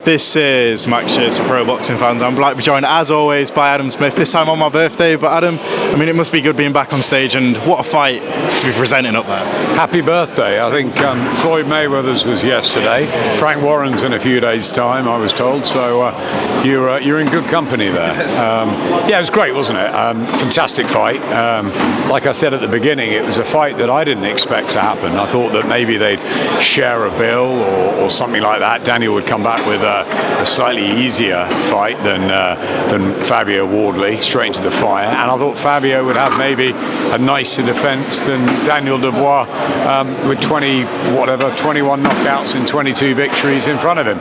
This is Max Cheers for Pro Boxing Fans. I'm like to be joined as always by Adam Smith, this time on my birthday. But Adam, I mean, it must be good being back on stage, and what a fight to be presenting up there. Happy birthday. I think Floyd Mayweather's was yesterday. Frank Warren's in a few days' time, I was told. So you're in good company there. Yeah, it was great, wasn't it? Fantastic fight. Like I said at the beginning, it was a fight that I didn't expect to happen. I thought that maybe they'd share a bill or something like that. Daniel would come back with a slightly easier fight than Fabio Wardley, straight into the fire. And I thought Fabio would have maybe a nicer defence than Daniel Dubois with 21 knockouts and 22 victories in front of him.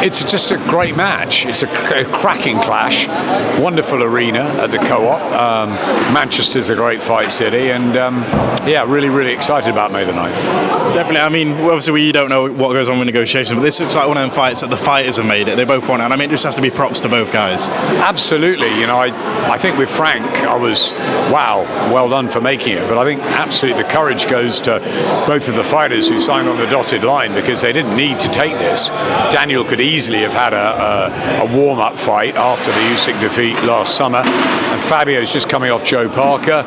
It's just a great match. It's a cracking clash. Wonderful arena at the Co-op. Manchester's a great fight city, and yeah, really excited about May the 9th. Definitely. I mean, obviously we don't know what goes on with negotiations, but this looks like one of them fights that the fighters have made it. They both want it, and I mean, it just has to be props to both guys. Absolutely. You know, I think with Frank, I was, wow, well done for making it. But I think absolutely the courage goes to both of the fighters who signed on the dotted line, because they didn't need to take this. Daniel could easily have had a warm-up fight after the Usyk defeat last summer, and Fabio's just coming off Joe Parker.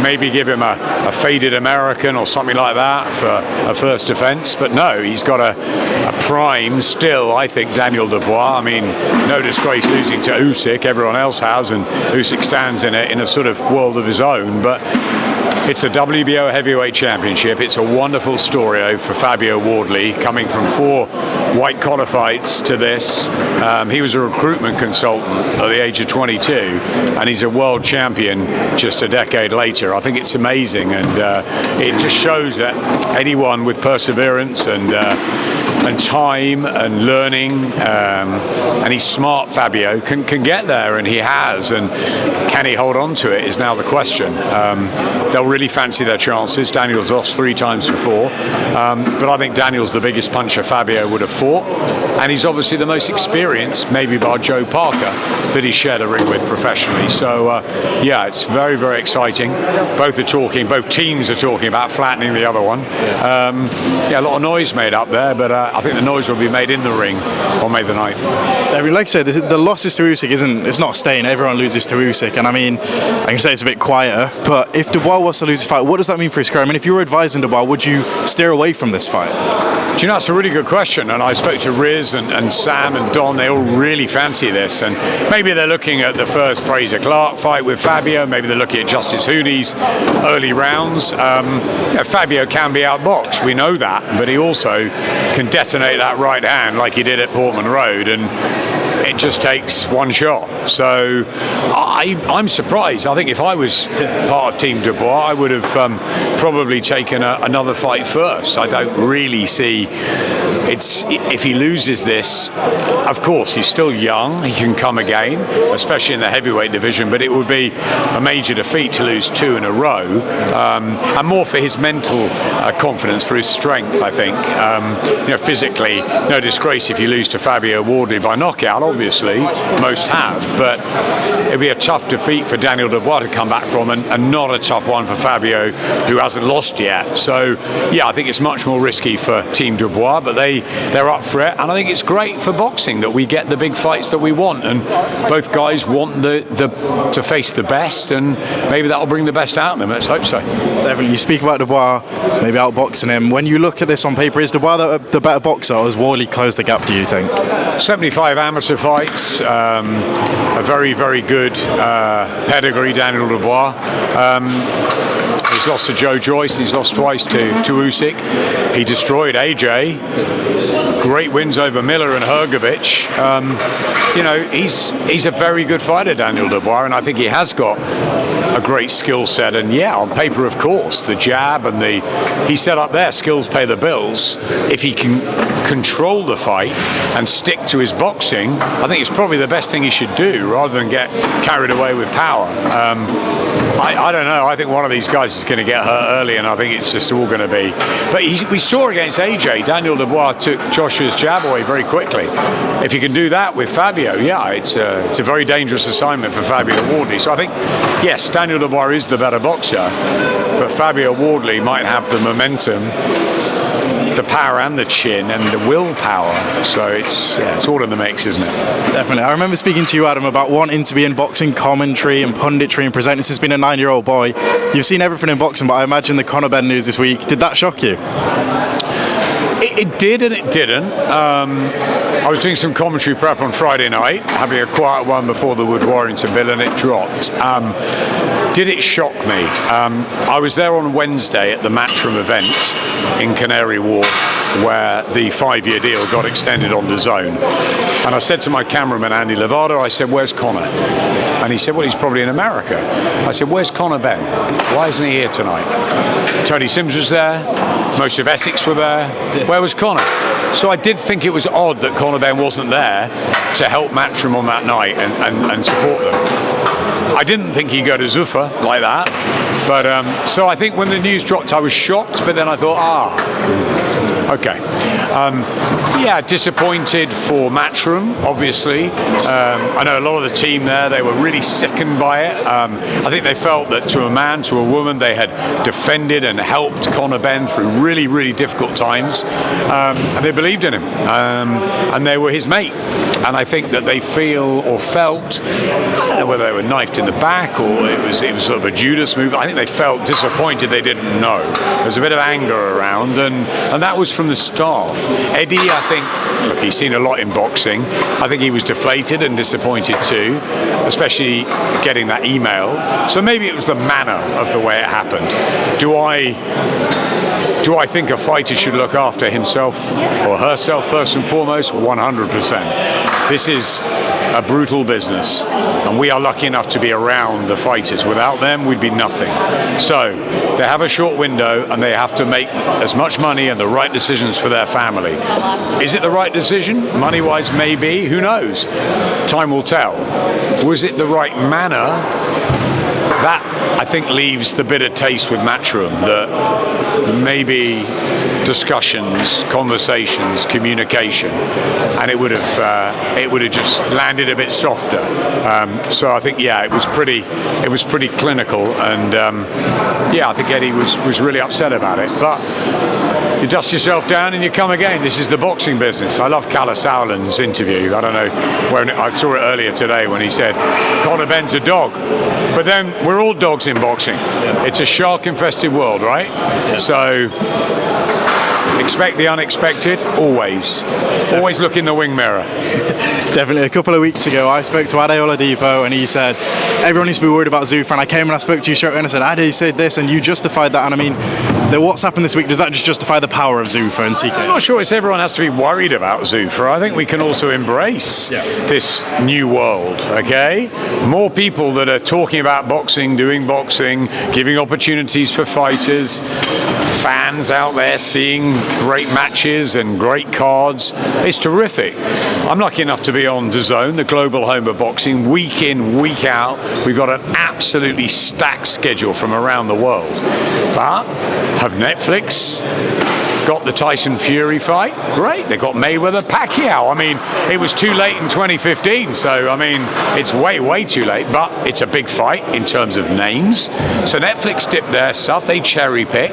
Maybe give him a faded American or something like that for a first defence. But no, he's got a prime still, I think, Daniel Dubois. I mean, no disgrace losing to Usyk. Everyone else has, and Usyk stands in a sort of world of his own. But it's a WBO heavyweight championship. It's a wonderful story for Fabio Wardley, coming from 4 white-collar fights to this. He was a recruitment consultant at the age of 22, and he's a world champion just a decade later. I think it's amazing, and it just shows that anyone with perseverance and time and learning, and he's smart, Fabio, can get there, and he has. And can he hold on to it is now the question. They'll really fancy their chances. Daniel's lost 3 times before, but I think Daniel's the biggest puncher Fabio would have fought, and he's obviously the most experienced, maybe by Joe Parker, that he shared a ring with professionally. So yeah, it's very exciting. Both teams are talking about flattening the other one. Yeah, a lot of noise made up there, but I think the noise will be made in the ring on May the 9th. Like I said, the losses to Usyk it's not staying. Everyone loses to Usyk, and I mean, I can say it's a bit quieter, but if Dubois was to lose his fight, what does that mean for his career? I mean, if you were advising Dubois, would you steer away from this fight? Do you know, that's a really good question, and I spoke to Riz and Sam and Don. They all really fancy this, and maybe they're looking at the first Fraser Clark fight with Fabio. Maybe they're looking at Justice Hooney's early rounds. Fabio can be outboxed, we know that, but he also can detonate that right hand like he did at Portman Road, and it just takes one shot. So I'm surprised. I think if I was part of Team Dubois, I would have probably taken another fight first. I don't really see if he loses this, of course, he's still young, he can come again, especially in the heavyweight division, but it would be a major defeat to lose 2 in a row, and more for his mental confidence, for his strength, I think. You know, physically, no disgrace if you lose to Fabio Wardley by knockout, obviously, most have, but it'd be a tough defeat for Daniel Dubois to come back from, and not a tough one for Fabio, who hasn't lost yet. So, yeah, I think it's much more risky for Team Dubois, but they're up for it, and I think it's great for boxing that we get the big fights that we want, and both guys want to face the best, and maybe that'll bring the best out of them. Let's hope so. Definitely. You speak about Dubois maybe outboxing him. When you look at this on paper, is Dubois the better boxer, or has Wardley closed the gap, do you think? 75 amateur fights, a very good pedigree, Daniel Dubois. He's lost to Joe Joyce, he's lost twice to Usyk. He destroyed AJ. Great wins over Miller and Hrgovic. You know, he's a very good fighter, Daniel Dubois, and I think he has got a great skill set. And yeah, on paper, of course, the jab and he set up there, skills pay the bills. If he can control the fight and stick to his boxing, I think it's probably the best thing he should do, rather than get carried away with power. I don't know. I think one of these guys is going to get hurt early, and I think it's just all going to be. But we saw against AJ, Daniel Dubois took Joshua's jab away very quickly. If you can do that with Fabio, yeah, it's a very dangerous assignment for Fabio Wardley. So I think, yes, Daniel Dubois is the better boxer, but Fabio Wardley might have the momentum the power and the chin and the willpower. So it's all in the mix, isn't it? Definitely. I remember speaking to you, Adam, about wanting to be in boxing commentary and punditry and presenting since being a 9-year-old boy. You've seen everything in boxing, but I imagine the Conor Benn news this week, did that shock you? It did and it didn't. I was doing some commentary prep on Friday night, having a quiet one before the Wood Warrington bill, and it dropped. Did it shock me? I was there on Wednesday at the Matchroom event in Canary Wharf, where the 5-year deal got extended on DAZN. And I said to my cameraman, Andy Lovato, I said, where's Conor? And he said, well, he's probably in America. I said, where's Conor Benn? Why isn't he here tonight? Tony Sims was there. Most of Essex were there. Where was Conor? So I did think it was odd that Conor Benn wasn't there to help Matchroom on that night and support them. I didn't think he'd go to Zuffa like that. But so I think when the news dropped, I was shocked. But then I thought, okay. Yeah, disappointed for Matchroom, obviously. I know a lot of the team there, they were really sickened by it. I think they felt that to a man, to a woman, they had defended and helped Conor Benn through really, really difficult times. And they believed in him. And they were his mate. And I think that they feel or felt, I don't know whether they were knifed in the back or it was sort of a Judas move. I think they felt disappointed they didn't know. There was a bit of anger around, and that was from the staff. Eddie, I think, look, he's seen a lot in boxing. I think he was deflated and disappointed too, especially getting that email. So maybe it was the manner of the way it happened. Do I think a fighter should look after himself or herself first and foremost? 100%. This is a brutal business, and we are lucky enough to be around the fighters. Without them, we'd be nothing. So they have a short window, and they have to make as much money and the right decisions for their family. Is it the right decision? Money-wise, maybe. Who knows? Time will tell. Was it the right manner? That, I think, leaves the bitter taste with Matchroom, that maybe discussions, conversations, communication, and it would have just landed a bit softer. So I think, yeah, it was pretty clinical, and yeah, I think Eddie was really upset about it. But you dust yourself down and you come again. This is the boxing business. I love Kalle Sauerland's interview. I don't know when I saw it earlier today when he said Conor Benn's a dog, but then we're all dogs in boxing. It's a shark-infested world, right? So expect the unexpected, always. Always look in the wing mirror. Definitely. A couple of weeks ago, I spoke to Ade Oladipo, and he said, everyone needs to be worried about Zuffa. And I came and I spoke to you straight away, and I said, Ade said this, and you justified that. And I mean, what's happened this week, does that just justify the power of Zuffa and TK? I'm not sure it's everyone has to be worried about Zuffa. I think we can also embrace this new world, okay? More people that are talking about boxing, doing boxing, giving opportunities for fighters, fans out there seeing great matches and great cards. It's terrific. I'm lucky enough to be on DAZN, the global home of boxing, week in, week out. We've got an absolutely stacked schedule from around the world. But have Netflix got the Tyson Fury fight? Great. They got Mayweather Pacquiao. I mean, it was too late in 2015, so I mean, it's way too late, but it's a big fight in terms of names. So Netflix dipped their stuff, they cherry pick.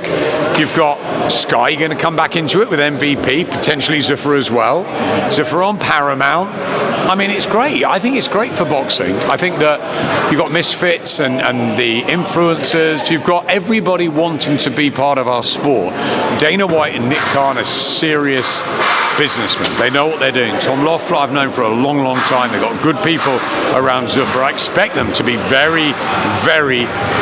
You've got Sky going to come back into it with MVP, potentially Zuffa as well. Zuffa on Paramount. I mean, it's great. I think it's great for boxing. I think that you've got misfits and the influencers. You've got everybody wanting to be part of our sport. Dana White and Nick Khan are serious businessmen. They know what they're doing. Tom Loeffler, I've known for a long time. They've got good people around Zuffa. I expect them to be very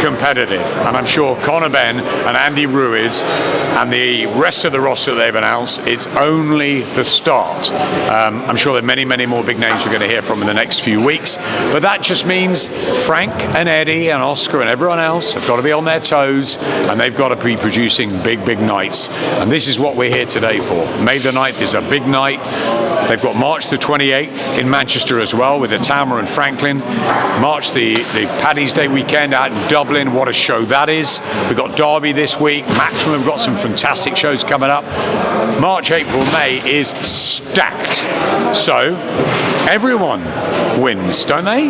competitive. And I'm sure Conor Benn and Andy Ruiz and the rest of the roster they've announced, it's only the start. I'm sure there are many more big names we're going to hear from in the next few weeks. But that just means Frank and Eddie and Oscar and everyone else have got to be on their toes, and they've got to be producing big nights. And this is what we're here today for. May the 9th is a big night. They've got March the 28th in Manchester as well with the Tama and Franklin. March the Paddy's Day weekend out in Dublin. What a show that is. We've got Derby this week. Matchroom have got some fantastic shows coming up. March, April, May is stacked. So everyone wins, don't they?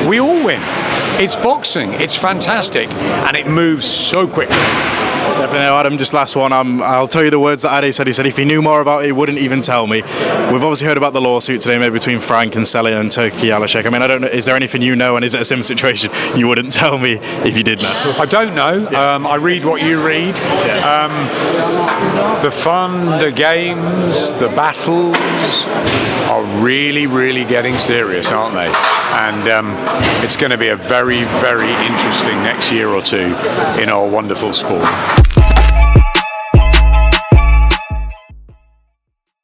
We all win. It's boxing. It's fantastic. And it moves so quickly. definitely. Now, Adam, just last one. I'll tell you the words that Ade said. He said if he knew more about it, he wouldn't even tell me. We've obviously heard about the lawsuit today, maybe between Frank and Sela and Turki Alalsheikh. I mean, I don't know. Is there anything you know, and is it a similar situation you wouldn't tell me if you did know? I don't know. I read what you read. The fun, the games, the battles are really, really getting serious, aren't they? And it's going to be a very, very interesting next year or two in our wonderful sport.